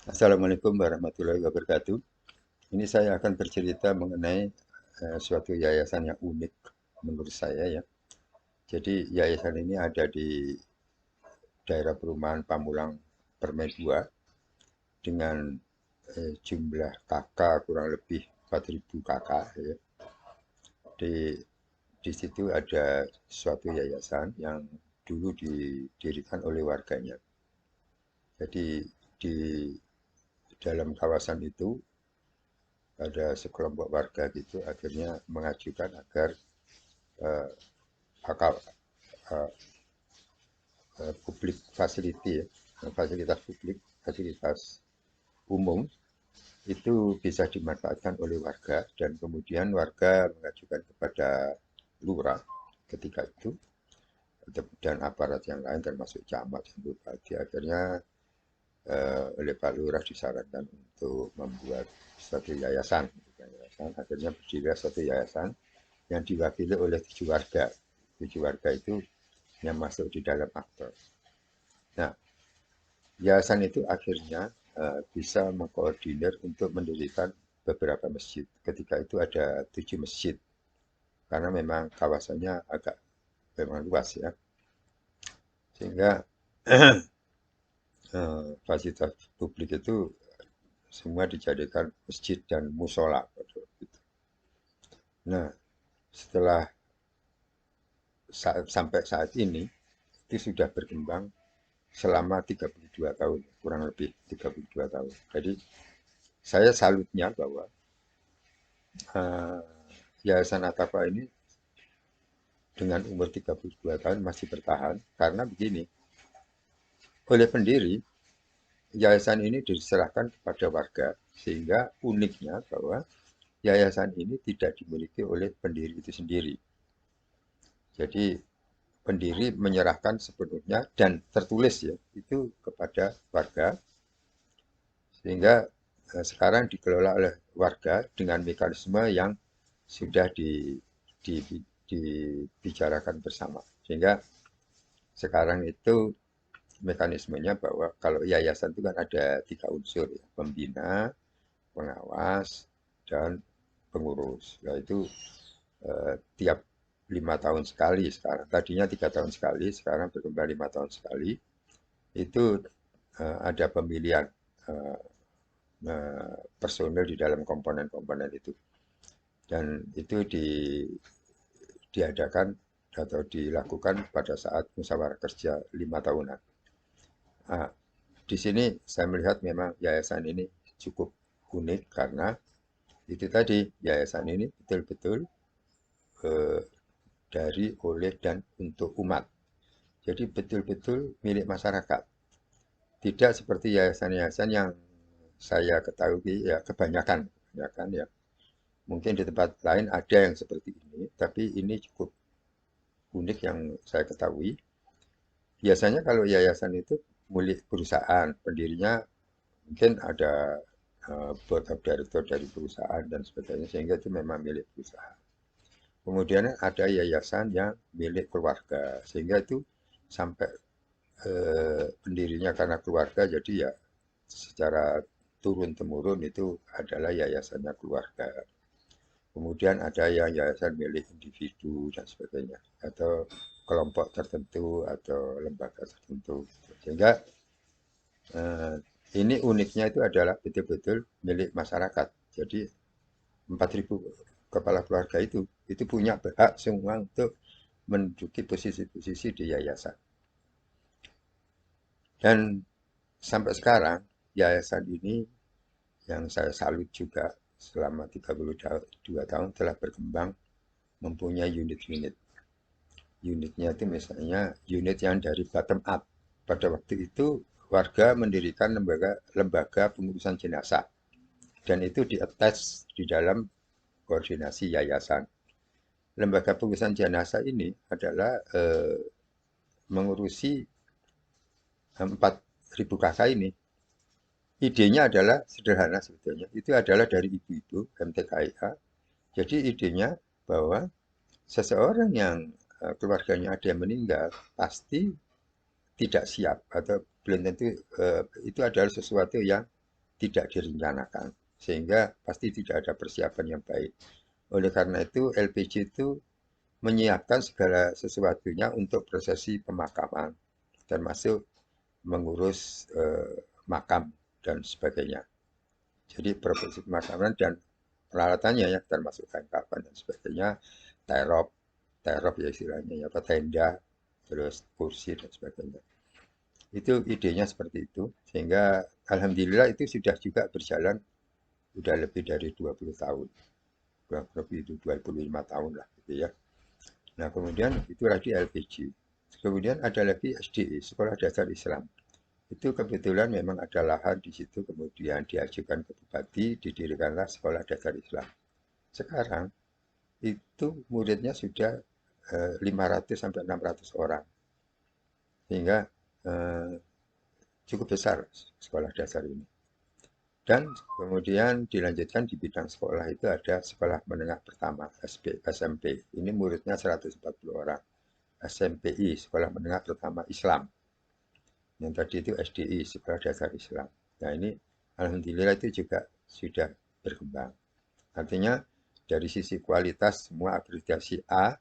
Assalamualaikum warahmatullahi wabarakatuh. Ini saya akan bercerita mengenai suatu yayasan yang unik menurut saya ya. Jadi yayasan ini ada di daerah perumahan Pamulang Permai 2 dengan jumlah kakak kurang lebih 4.000 kakak ya. Di di situ ada suatu yayasan yang dulu didirikan oleh warganya. Jadi di dalam kawasan itu ada sekelompok warga gitu akhirnya mengajukan agar eh, akal eh, publik facility ya, fasilitas publik, fasilitas umum itu bisa dimanfaatkan oleh warga dan kemudian warga mengajukan kepada lurah ketika itu dan aparat yang lain termasuk camat dan bupati akhirnya oleh Pak Lurah disarankan untuk membuat suatu yayasan akhirnya berdiri suatu yayasan yang diwakili oleh 7 warga. 7 warga itu yang masuk di dalam akte. Nah, yayasan itu akhirnya bisa mengkoordinir untuk mendirikan beberapa masjid. Ketika itu ada 7 masjid, karena memang kawasannya agak memang luas ya. Sehingga fasilitas publik itu semua dijadikan masjid dan musola. Nah, setelah sampai saat ini, itu sudah berkembang selama 32 tahun, kurang lebih 32 tahun. Jadi saya salutnya bahwa uh, Yayasan Atafa ini dengan umur 32 tahun masih bertahan karena begini, oleh pendiri yayasan ini diserahkan kepada warga sehingga uniknya bahwa yayasan ini tidak dimiliki oleh pendiri itu sendiri. Jadi pendiri menyerahkan sepenuhnya dan tertulis ya itu kepada warga sehingga sekarang dikelola oleh warga dengan mekanisme yang sudah di, dibicarakan bersama. Sehingga sekarang itu mekanismenya bahwa kalau yayasan itu kan ada 3 unsur ya, pembina, pengawas, dan pengurus. Yaitu tiap 5 tahun sekali sekarang. Tadinya 3 tahun sekali, sekarang berkembang 5 tahun sekali. Itu ada pemilihan eh, personil di dalam komponen-komponen itu. Dan itu diadakan atau dilakukan pada saat musyawarah kerja 5 tahunan. Nah, di sini saya melihat memang yayasan ini cukup unik karena itu tadi yayasan ini betul-betul eh, dari, oleh, dan untuk umat. Jadi betul-betul milik masyarakat. Tidak seperti yayasan-yayasan yang saya ketahui ya kebanyakan, ya kan ya. Mungkin di tempat lain ada yang seperti ini, tapi ini cukup unik yang saya ketahui. Biasanya kalau yayasan itu milik perusahaan, pendirinya mungkin ada board of director dari perusahaan dan sebagainya, sehingga itu memang milik perusahaan. Kemudian ada yayasan yang milik keluarga, sehingga itu sampai pendirinya karena keluarga, jadi ya secara turun-temurun itu adalah yayasannya keluarga. Kemudian ada yang yayasan milik individu dan sebagainya, atau kelompok tertentu atau lembaga tertentu. Sehingga eh, ini uniknya itu adalah betul-betul milik masyarakat. Jadi 4.000 kepala keluarga itu punya hak semua untuk menduduki posisi-posisi di yayasan. Dan sampai sekarang yayasan ini yang saya salut juga selama 32 tahun telah berkembang mempunyai unit-unit. Unitnya itu misalnya unit yang dari bottom up. Pada waktu itu warga mendirikan lembaga lembaga pengurusan jenazah dan itu di-attach di dalam koordinasi yayasan. Lembaga pengurusan jenazah ini adalah mengurusi 4.000 kakak ini. Idenya adalah sederhana sebetulnya. Itu adalah dari ibu-ibu MTKIA. Jadi idenya bahwa seseorang yang keluarganya ada yang meninggal pasti tidak siap atau belum tentu itu adalah sesuatu yang tidak direncanakan, sehingga pasti tidak ada persiapan yang baik. Oleh karena itu, LPG itu menyiapkan segala sesuatunya untuk prosesi pemakaman, termasuk mengurus makam dan sebagainya. Jadi prosesi pemakaman dan peralatannya ya, termasuk kain kafan dan sebagainya, terop, terop ya istilahnya ya, apa tenda, terus kursi dan sebagainya. Itu idenya seperti itu, sehingga alhamdulillah itu sudah juga berjalan sudah lebih dari 20 tahun, kurang lebih itu 25 tahun lah gitu ya. Nah kemudian itu lagi LPG. Kemudian ada lagi SDI, Sekolah Dasar Islam. Itu kebetulan memang ada lahan di situ, kemudian diajukan ke bupati, didirikanlah Sekolah Dasar Islam. Sekarang itu muridnya sudah 500 sampai 600 orang. Sehingga eh, cukup besar sekolah dasar ini. Dan kemudian dilanjutkan di bidang sekolah itu ada sekolah menengah pertama, SMP. Ini muridnya 140 orang. SMPI, Sekolah Menengah Pertama Islam. Yang tadi itu SDI, Sekolah Dasar Islam. Nah ini alhamdulillah itu juga sudah berkembang. Artinya dari sisi kualitas semua akreditasi A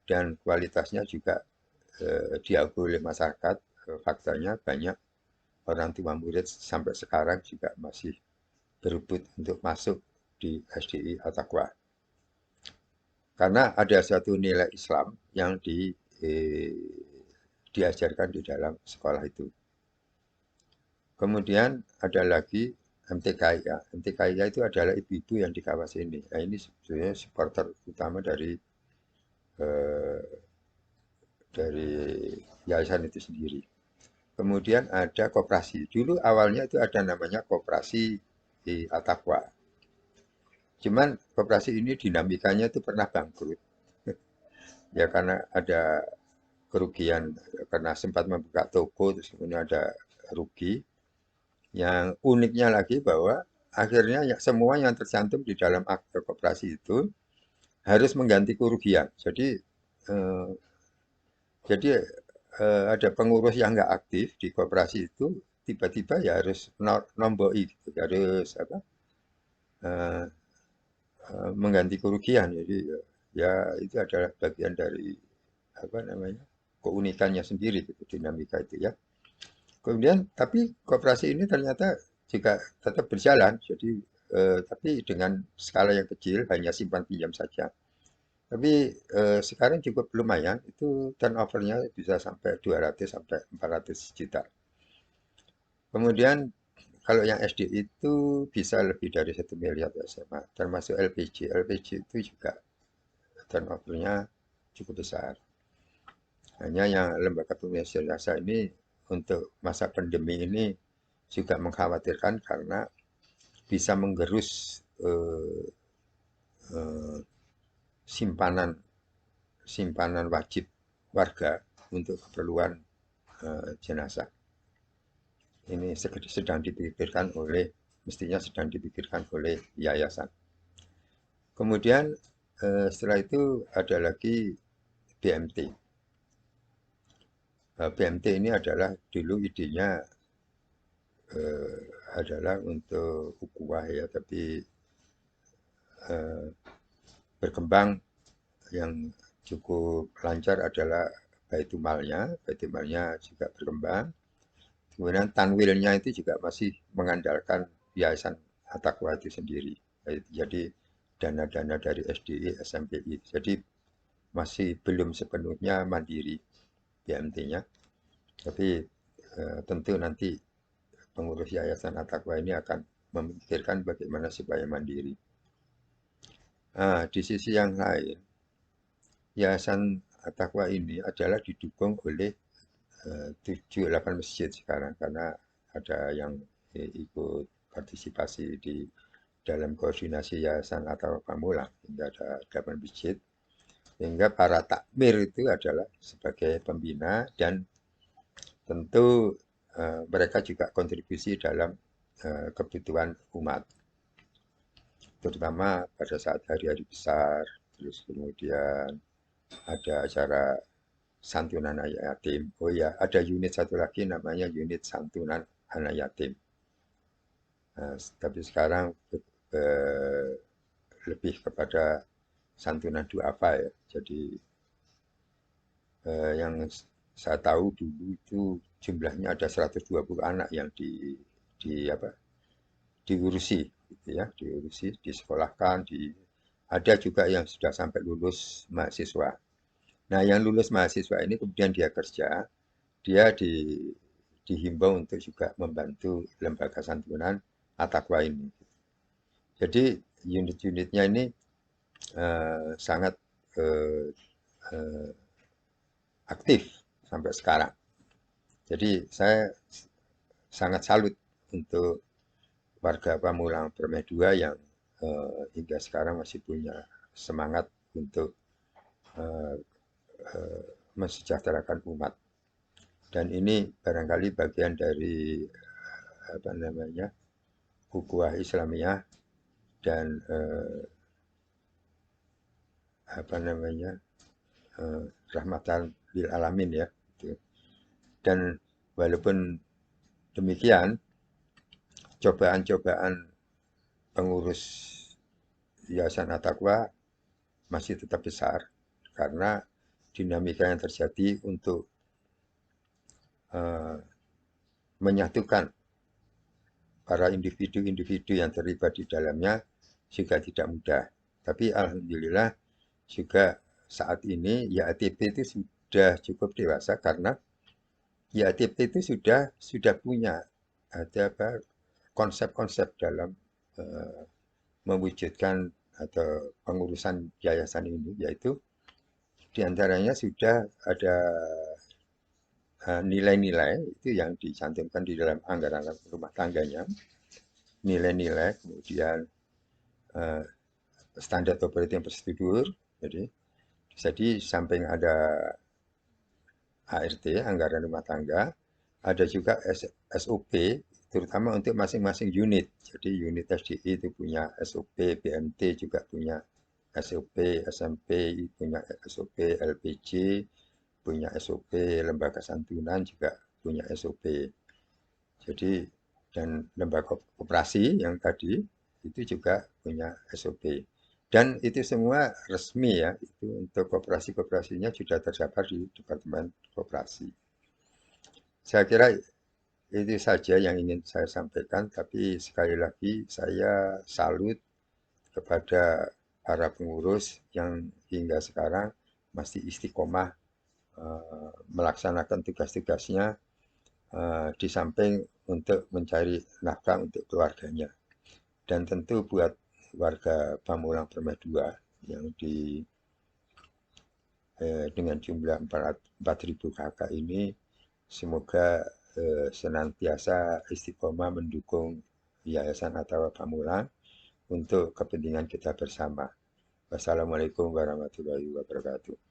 dan kualitasnya juga diakui oleh masyarakat. Faktanya banyak orang tua murid sampai sekarang juga masih berebut untuk masuk di SDI At-Taqwa. Karena ada satu nilai Islam yang diajarkan di dalam sekolah itu. Kemudian ada lagi MTKIA. MTKIA itu adalah ibu-ibu yang di kawasan ini. Nah, ini sebetulnya supporter utama eh, dari yayasan itu sendiri. Kemudian ada koperasi. Dulu awalnya itu ada namanya koperasi di At-Taqwa. Cuman koperasi ini dinamikanya itu pernah bangkrut. Ya karena ada kerugian, karena sempat membuka toko, terus kemudian ada rugi. Yang uniknya lagi bahwa akhirnya ya, semua yang tercantum di dalam akte koperasi itu harus mengganti kerugian. Eh, jadi ada pengurus yang nggak aktif di koperasi itu tiba-tiba ya harus nomboi gitu, harus apa eh, mengganti kerugian. Jadi ya itu adalah bagian dari apa namanya keunikannya sendiri gitu, dinamika itu ya. Kemudian tapi koperasi ini ternyata juga tetap berjalan. Jadi tapi dengan skala yang kecil, hanya simpan pinjam saja. Tapi sekarang cukup lumayan, itu turnovernya bisa sampai 200 sampai 400 juta. Kemudian kalau yang SD itu bisa lebih dari 1 miliar ya SMA, termasuk LPG. LPG itu juga turnovernya cukup besar. Hanya yang lembaga penyelesaian jasa ini untuk masa pandemi ini juga mengkhawatirkan karena bisa menggerus eh, eh, simpanan simpanan wajib warga untuk keperluan jenazah. Ini mestinya sedang dipikirkan oleh yayasan. Kemudian setelah itu ada lagi BMT. BMT ini adalah dulu idenya eh, adalah untuk ukhuwah ya, tapi eh, berkembang yang cukup lancar adalah Baitumalnya. Baitumalnya juga berkembang. Kemudian tanwilnya itu juga masih mengandalkan yayasan At-Taqwa itu sendiri. Jadi dana-dana dari SDI, SMPI. Jadi masih belum sepenuhnya mandiri BMT-nya. Tapi tentu nanti pengurus yayasan At-Taqwa ini akan memikirkan bagaimana supaya mandiri. Nah, di sisi yang lain, yayasan At-Taqwa ini adalah didukung oleh 7-8 masjid sekarang karena ada yang ikut partisipasi di dalam koordinasi yayasan atau pamulang hingga ada 8 masjid sehingga para takmir itu adalah sebagai pembina dan tentu mereka juga kontribusi dalam kebutuhan umat terutama pada saat hari-hari besar terus kemudian ada acara santunan anak yatim. Oh ya, ada unit satu lagi namanya unit santunan anak yatim. Tapi sekarang eh, lebih kepada santunan duafa ya. Jadi yang saya tahu dulu itu jumlahnya ada 120 anak yang di apa diurusi gitu ya, diurusi, disekolahkan, ada juga yang sudah sampai lulus mahasiswa. Nah, yang lulus mahasiswa ini kemudian dia kerja, dia dihimbau untuk juga membantu lembaga santunan Ataqwa ini. Jadi unit-unitnya ini sangat eh, eh, aktif sampai sekarang. Jadi saya sangat salut untuk warga Pamulang Permai 2 yang hingga sekarang masih punya semangat untuk eh, eh, mensejahterakan umat. Dan ini barangkali bagian dari apa namanya ukhuwah Islamiyah dan apa namanya rahmatan lil alamin ya. Gitu. Dan walaupun demikian, cobaan-cobaan pengurus Yayasan Ataqwa masih tetap besar karena dinamika yang terjadi untuk uh, menyatukan para individu-individu yang terlibat di dalamnya juga tidak mudah. Tapi alhamdulillah juga saat ini YATP itu sudah cukup dewasa karena YATP itu sudah punya ada apa konsep-konsep dalam uh, mewujudkan atau pengurusan yayasan ini, yaitu diantaranya sudah ada nilai-nilai itu yang dicantumkan di dalam anggaran rumah tangganya, nilai-nilai, kemudian uh, standar operating procedure, jadi samping ada ART, anggaran rumah tangga, ada juga SOP, terutama untuk masing-masing unit. Jadi unit SDI itu punya SOP, BMT juga punya SOP, SMP punya SOP, LPJ punya SOP, lembaga santunan juga punya SOP. Jadi dan lembaga koperasi yang tadi itu juga punya SOP. Dan itu semua resmi ya, itu untuk koperasi-koperasinya sudah terdapat di Departemen Koperasi. Saya kira itu saja yang ingin saya sampaikan, tapi sekali lagi saya salut kepada para pengurus yang hingga sekarang masih istiqomah melaksanakan tugas-tugasnya di samping untuk mencari nafkah untuk keluarganya. Dan tentu buat warga Pamulang Permai 2 yang dengan jumlah 4.000 kakak ini, semoga senantiasa istiqomah mendukung Yayasan Ataqwa Pamulang untuk kepentingan kita bersama. Wassalamualaikum warahmatullahi wabarakatuh.